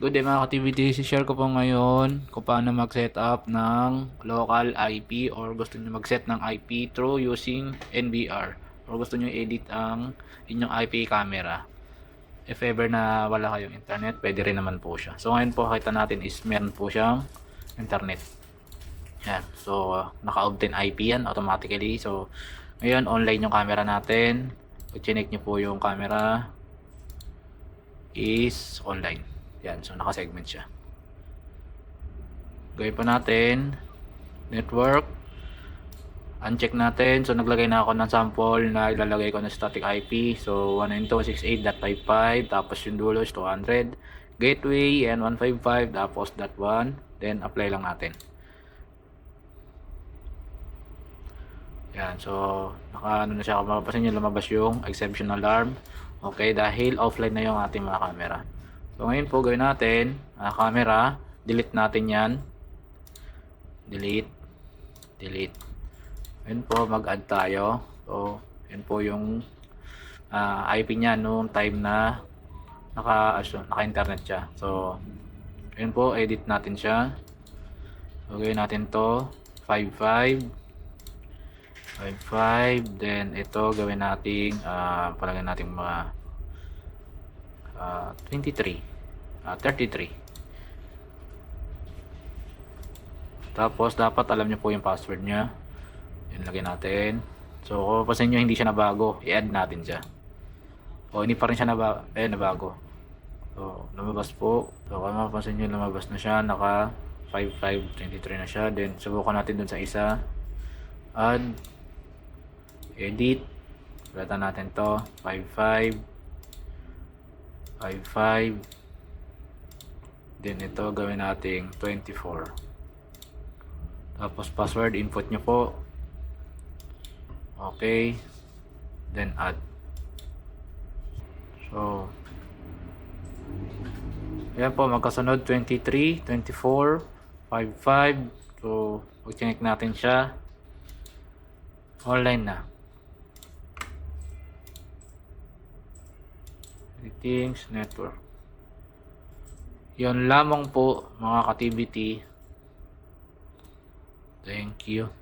Good day mga ka-TVT, share ko po ngayon kung paano mag-setup ng local IP or gusto nyo mag-set ng IP through using NVR or gusto nyo edit ang inyong IP camera. If ever na wala kayong internet, pwede rin naman po siya. So ngayon po kita natin is meron po siyang internet. Yan. So naka-obtain IP yan automatically. So ngayon online yung camera natin. Pag chinek nyo po yung camera is online. Yan, so naka-segment siya. Gawin pa natin network. Uncheck natin. So naglagay na ako ng sample na ilalagay ko na static IP. So 192.168.55, tapos yung dulo is 200. Gateway and 155, tapos .1. Then apply lang natin. Yan, so ano na siya, mapapansin nyo lumabas yung exception alarm. Okay, dahil offline na yung ating mga camera. So ngayon po gawin natin, camera, delete natin yan. Delete. Ngayon po mag-add tayo. So yun po yung IP niya noong time na naka-internet siya. So yun po, edit natin siya. So gawin natin to 55, then ito gawin natin palagyan natin mga 33. Tapos dapat alam nyo po yung password nya. Yun, lagyan natin. So kung papansin nyo hindi siya nabago, i-add natin siya. O hindi pa rin siya nabago. So lumabas po. So kung mapapansin nyo lumabas na siya, naka 5523 na siya. Then subukan natin dun sa isa. Add, edit, ulatan natin to 55, then ito gawin nating 24. Tapos password input nyo po. Okay, then add. So yan po, magkasunod 23, 24, 55. So pag chinek natin siya, online na. Settings, network. Yan lamang po mga ka-TVT. Thank you.